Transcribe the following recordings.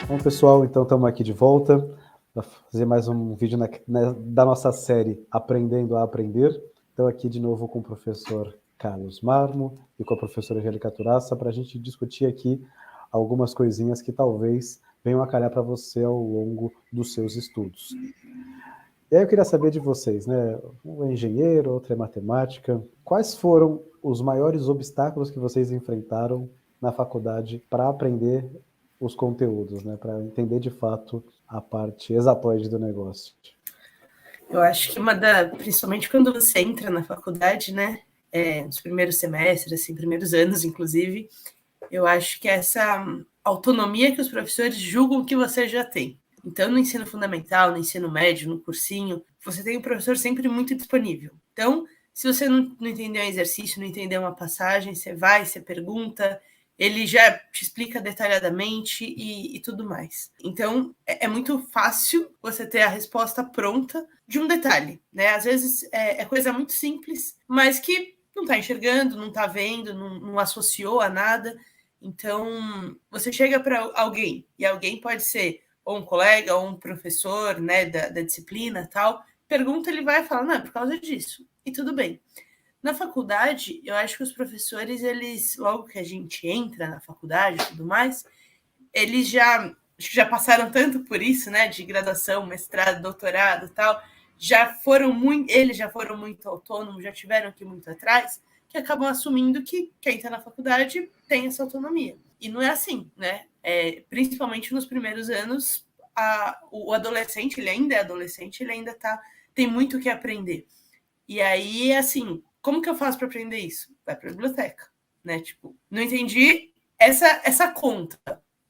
Bom, pessoal, então estamos aqui de volta para fazer mais um vídeo da nossa série Aprendendo a Aprender. Então, aqui de novo com o professor Carlos Marmo e com a professora Angélica Turaça para a gente discutir aqui algumas coisinhas que talvez venham a calhar para você ao longo dos seus estudos. E aí eu queria saber de vocês, né? Um é engenheiro, outro é matemática. Quais foram os maiores obstáculos que vocês enfrentaram na faculdade para aprender os conteúdos, né? Para entender de fato a parte exatoide do negócio? Eu acho que principalmente quando você entra na faculdade, né? Nos primeiros semestres, assim, primeiros anos, inclusive, eu acho que essa autonomia que os professores julgam que você já tem. Então, no ensino fundamental, no ensino médio, no cursinho, você tem o professor sempre muito disponível. Então, se você não entendeu um exercício, não entendeu uma passagem, você vai, você pergunta, ele já te explica detalhadamente e tudo mais. Então, é muito fácil você ter a resposta pronta de um detalhe, né? Às vezes é coisa muito simples, mas que não está enxergando, não está vendo, não associou a nada. Então, você chega para alguém, e alguém pode ser ou um colega, ou um professor, né, da disciplina, tal, pergunta, ele vai falar, não, é por causa disso, e tudo bem. Na faculdade, eu acho que os professores, eles, logo que a gente entra na faculdade e tudo mais, eles já passaram tanto por isso, né, de graduação, mestrado, doutorado, tal, eles já foram muito autônomos, já tiveram que ir muito atrás, que acabam assumindo que quem está na faculdade tem essa autonomia. E não é assim, né? Principalmente nos primeiros anos, o adolescente, ele ainda é adolescente, ele ainda tem muito o que aprender. E aí, assim, como que eu faço para aprender isso? Vai para a biblioteca, né? Tipo, não entendi essa conta.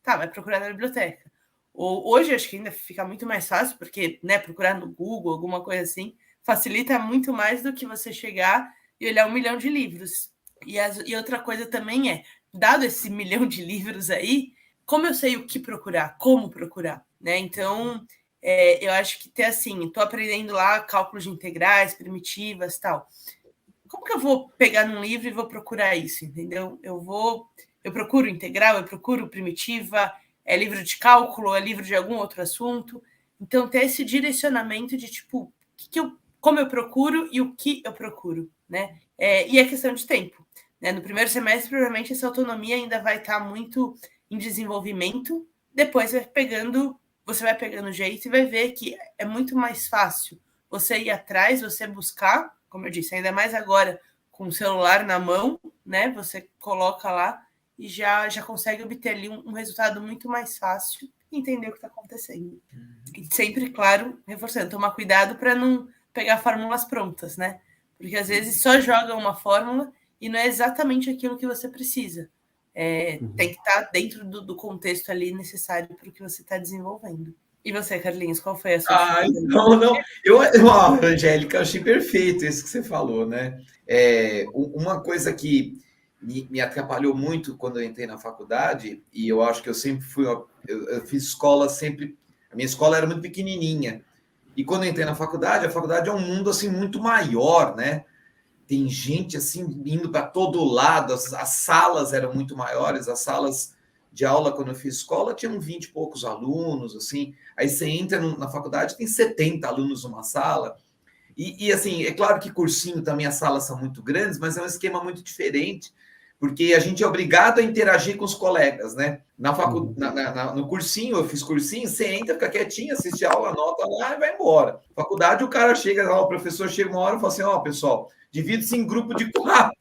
Tá, vai procurar na biblioteca. Hoje, acho que ainda fica muito mais fácil, porque, né, procurar no Google, alguma coisa assim, facilita muito mais do que você chegar e olhar 1 milhão de livros. E outra coisa também dado esse 1 milhão de livros aí, como eu sei o que procurar, como procurar, né? Então, eu acho que ter assim, estou aprendendo lá cálculos de integrais, primitivas, tal. Como que eu vou pegar num livro e vou procurar isso, entendeu? Eu procuro integral, eu procuro primitiva, é livro de cálculo, é livro de algum outro assunto. Então, ter esse direcionamento de, tipo, como eu procuro e o que eu procuro, né? E é questão de tempo, né? No primeiro semestre, provavelmente, essa autonomia ainda vai estar muito em desenvolvimento. Depois, você vai pegando jeito e vai ver que é muito mais fácil você ir atrás, você buscar, como eu disse, ainda mais agora com o celular na mão, né? Você coloca lá e já consegue obter ali um resultado muito mais fácil e entender o que está acontecendo. E sempre, claro, reforçando, tomar cuidado para não pegar fórmulas prontas, né? Porque às vezes só joga uma fórmula e não é exatamente aquilo que você precisa. Tem que estar dentro do contexto ali necessário para o que você está desenvolvendo. E você, Carlinhos, qual foi a sua dificuldade? Não. Angélica, eu achei perfeito isso que você falou, né? Uma coisa que me atrapalhou muito quando eu entrei na faculdade, e eu acho que eu sempre eu fiz escola sempre, a minha escola era muito pequenininha, e quando eu entrei na faculdade, a faculdade é um mundo assim muito maior, né? Tem gente assim indo para todo lado, as salas eram muito maiores, as salas de aula, quando eu fiz escola, tinham 20 e poucos alunos, assim. Aí você entra na faculdade, tem 70 alunos numa sala. E assim, é claro que cursinho também as salas são muito grandes, mas é um esquema muito diferente, porque a gente é obrigado a interagir com os colegas, né? No cursinho, eu fiz cursinho, você entra, fica quietinho, assiste a aula, anota lá e vai embora. Faculdade, o cara chega lá, o professor chega uma hora e fala assim, pessoal, divide-se em grupo de 4.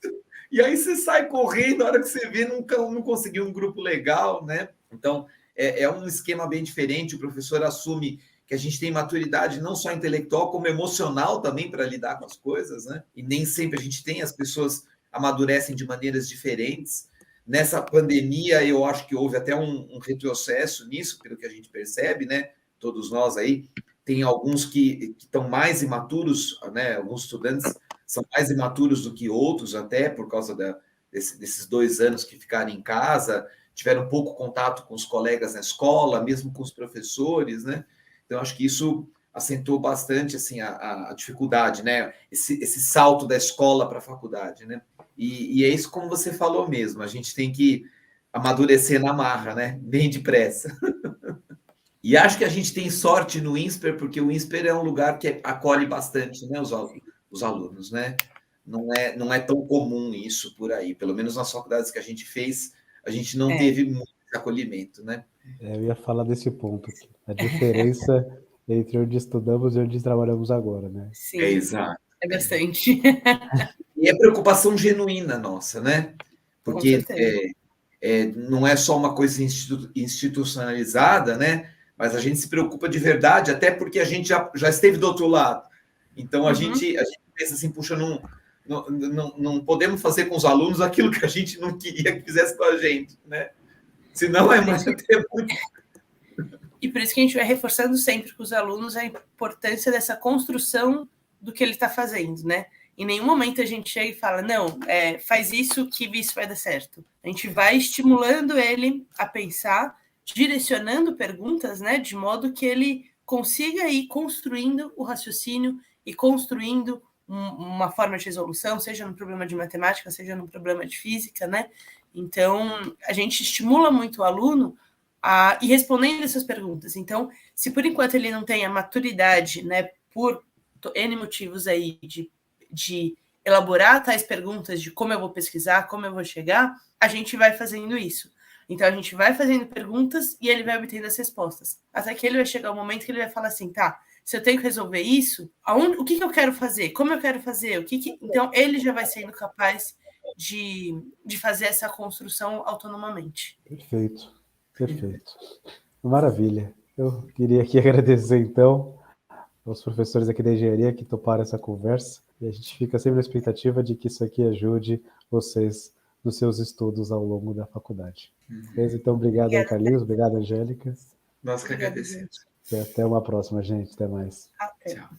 E aí você sai correndo, na hora que você vê, não conseguiu um grupo legal, né? Então, é um esquema bem diferente, o professor assume que a gente tem maturidade não só intelectual, como emocional também para lidar com as coisas, né? E nem sempre a gente tem, as pessoas amadurecem de maneiras diferentes. Nessa pandemia, eu acho que houve até um retrocesso nisso, pelo que a gente percebe, né? Todos nós aí. Tem alguns que estão mais imaturos, né? Alguns estudantes são mais imaturos do que outros, até por causa desses 2 anos que ficaram em casa, tiveram pouco contato com os colegas na escola, mesmo com os professores, né? Então, acho que isso acentuou bastante assim, a dificuldade, né? Esse salto da escola para a faculdade, né? E é isso como você falou mesmo, a gente tem que amadurecer na marra, né? Bem depressa. E acho que a gente tem sorte no INSPER, porque o INSPER é um lugar que acolhe bastante, né, os alunos, né? Não é tão comum isso por aí. Pelo menos nas faculdades que a gente fez, a gente não teve muito acolhimento, né? Eu ia falar desse ponto aqui. A diferença entre onde estudamos e onde trabalhamos agora, né? Sim, exato. É bastante. E é preocupação genuína nossa, né? Porque não é só uma coisa institucionalizada, né? Mas a gente se preocupa de verdade, até porque a gente já esteve do outro lado. Então a gente pensa assim, puxa, não podemos fazer com os alunos aquilo que a gente não queria que fizesse com a gente, né? Senão é mais até muito. E por isso que a gente vai reforçando sempre com os alunos a importância dessa construção do que ele está fazendo, né? Em nenhum momento a gente chega e fala, não, faz isso que isso vai dar certo. A gente vai estimulando ele a pensar, direcionando perguntas, né? De modo que ele consiga ir construindo o raciocínio e construindo uma forma de resolução, seja no problema de matemática, seja no problema de física, né? Então, a gente estimula muito o aluno a ir respondendo essas perguntas. Então, se por enquanto ele não tem a maturidade, né, por N motivos aí de elaborar tais perguntas de como eu vou pesquisar, como eu vou chegar, a gente vai fazendo isso. Então, a gente vai fazendo perguntas e ele vai obtendo as respostas. Até que ele vai chegar o momento que ele vai falar assim, tá, se eu tenho que resolver isso, o que eu quero fazer? Como eu quero fazer? Então, ele já vai sendo capaz de fazer essa construção autonomamente. Perfeito. Maravilha. Eu queria aqui agradecer, então, aos professores aqui da engenharia que toparam essa conversa. E a gente fica sempre na expectativa de que isso aqui ajude vocês nos seus estudos ao longo da faculdade. Beleza? Então, obrigado aí, Carlinhos. Obrigado, Angélica. Nós que agradecemos. E até uma próxima, gente. Até mais. Até. Tchau.